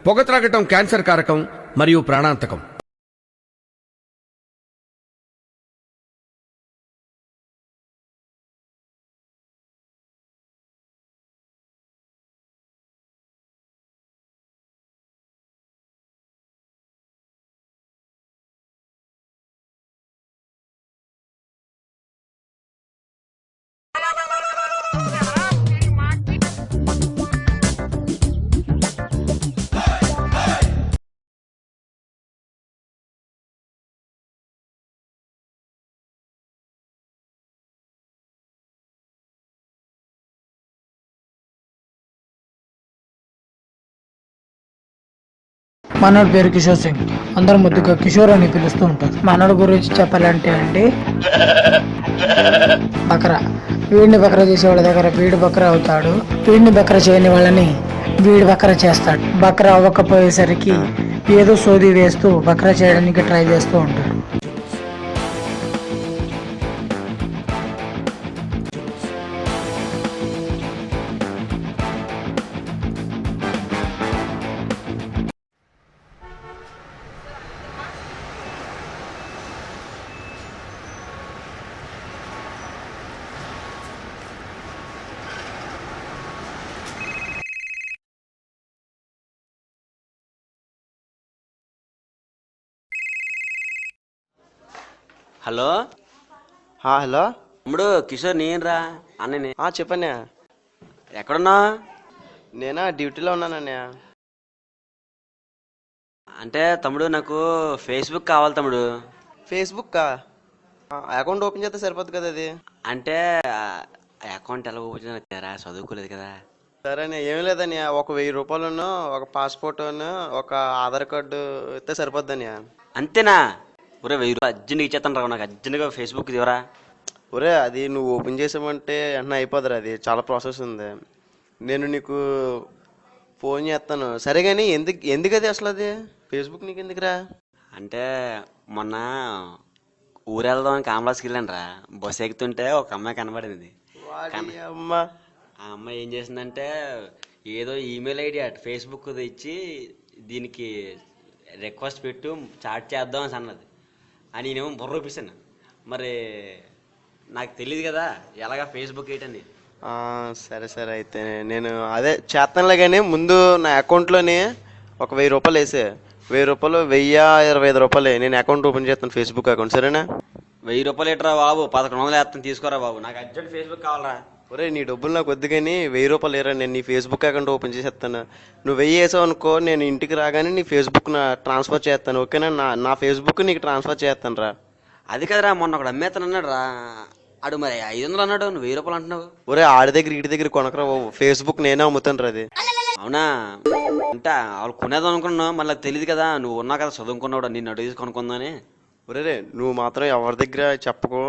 పొగ త్రాగటం క్యాన్సర్ కారకం మరియు ప్రాణాంతకం. మనోడి పేరు కిషోర్ సింగ్, అందరు ముద్దుగా కిషోర్ అని పిలుస్తూ ఉంటారు. మనోడి గురించి చెప్పాలంటే అండి, బకరా. వీడిని బకరా చేసే వాళ్ళ దగ్గర వీడు బకరా అవుతాడు, వీడిని బకరా చేయని వాళ్ళని వీడు బకరా చేస్తాడు. బకరా అవ్వకపోయేసరికి ఏదో సోది వేస్తూ బకరా చేయడానికి ట్రై చేస్తూ ఉంటాడు. హలో హలో తమ్ముడు కిషోర్, నేనురా అన్నని. చెప్పన్నయ్య. ఎక్కడున్నా? నేనా డ్యూటీలో ఉన్నానన్నయ్య. అంటే తమ్ముడు, నాకు ఫేస్బుక్ కావాలి తమ్ముడు. ఫేస్బుక్ అకౌంట్ ఓపెన్ చేస్తే సరిపోద్ది కదా అది. అంటే అకౌంట్ ఎలా ఓపెన్ చేయారా? చదువుకోలేదు కదా. సరే ఏం లేదన్నయ్య, ఒక 1000 రూపాయలను, ఒక పాస్పోర్ట్, ఒక ఆధార్ కార్డు ఇస్తే సరిపోద్ది అన్నయ్య. అంతేనా? ఒరే 1000 రూపాయలు అర్జెంట్గా ఇచ్చేస్తాను రా, నాకు అర్జెంట్గా ఫేస్బుక్ దివరా. ఒరే అది నువ్వు ఓపెన్ చేసామంటే వెంటనే అయిపోదురా, అది చాలా ప్రాసెస్ ఉంది. నేను నీకు ఫోన్ చేస్తాను సరే, కానీ ఎందుకు అది అసలు అది ఫేస్బుక్ నీకు ఎందుకురా? అంటే మొన్న ఊరు వెళ్దామని కామరాజ్కి వెళ్ళాను రా. బస్సు ఎక్కుతుంటే ఒక అమ్మాయి కనబడింది. అమ్మా, ఆ అమ్మాయి ఏం చేసిందంటే ఏదో ఈమెయిల్ ఐడి అటు ఫేస్బుక్ ఇచ్చి దీనికి రిక్వెస్ట్ పెట్టు చాట్ చేద్దాం అని అన్నది. అని నేనేమో బుర్ర చూపిస్తాను. మరి నాకు తెలియదు కదా ఎలాగా ఫేస్బుక్ ఏంటని. సరే సరే, అయితే నేను అదే చేస్తానులే, కానీ ముందు నా అకౌంట్లోని ఒక 1000 రూపాయలు వేసే. 1000 రూపాయలు 1025 రూపాయలు నేను అకౌంట్ ఓపెన్ చేస్తాను, ఫేస్బుక్ అకౌంట్. సరేనా? 1000 రూపాయలు ఏంట్రా బాబు, 1100 వేస్తాను, తీసుకోరా బాబు, నాకు అర్జెంట్ ఫేస్బుక్ కావాలరా. ఒరే నీ డబ్బులు నాకు వద్దు, కానీ 1000 రూపాయలు ఏరా, నేను నీ ఫేస్బుక్ అకౌంట్ ఓపెన్ చేసేస్తాను. నువ్వు 1000 వేసావు అనుకో, నేను ఇంటికి రాగానే నీ ఫేస్బుక్ ట్రాన్స్ఫర్ చేస్తాను. ఓకేనా? నా ఫేస్బుక్ నీకు ట్రాన్స్ఫర్ చేస్తాను రా. అది కదరా, మొన్న ఒకడు అమ్మేస్తాను అన్నాడు రా. అడు మరి 500 అన్నాడు, నువ్వు 1000 రూపాయలు అంటున్నావు. ఒరే ఆడి దగ్గర ఇటు దగ్గర కొనకరా బాబు, ఫేస్బుక్ నేనే అమ్ముతాను రా అది. అవునా? అంటే వాళ్ళు కొనేదాం అనుకున్నావు, మళ్ళీ తెలియదు కదా, నువ్వు ఉన్నా కదా చదువుకున్నావు, నిన్ను అడుగు తీసి కొనుక్కుందాని. ఒరే నువ్వు మాత్రం ఎవరి దగ్గర చెప్పకు,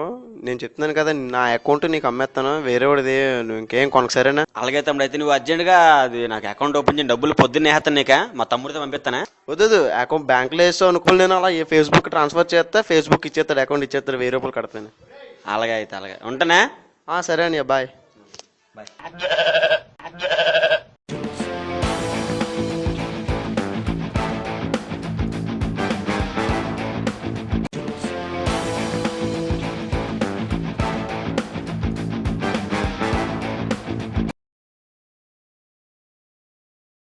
నేను చెప్తున్నాను కదా, నా అకౌంట్ నీకు అమ్మేస్తాను, వేరే వాడిది నువ్వు ఇంకేం కొనకు. సరేనా? అలాగే తమ్ముడు, అయితే నువ్వు అర్జెంట్గా అది నాకు అకౌంట్ ఓపెన్ చేయండి, డబ్బులు పొద్దున్నే వేస్తాను నీక, మా తమ్ముడితో పంపిస్తానా? వద్దు, అకౌంట్ బ్యాంక్లో వేస్తావు అనుకో, నేను అలా ఫేస్బుక్ ట్రాన్స్ఫర్ చేస్తా, ఫేస్బుక్ ఇచ్చేస్తాడు, అకౌంట్ ఇచ్చేస్తాడు, 1000 రూపాయలు కడతాను. అలాగే అయితే, అలాగే ఉంటానే. సరే అన్నయ్య, బాయ్. బాయ్.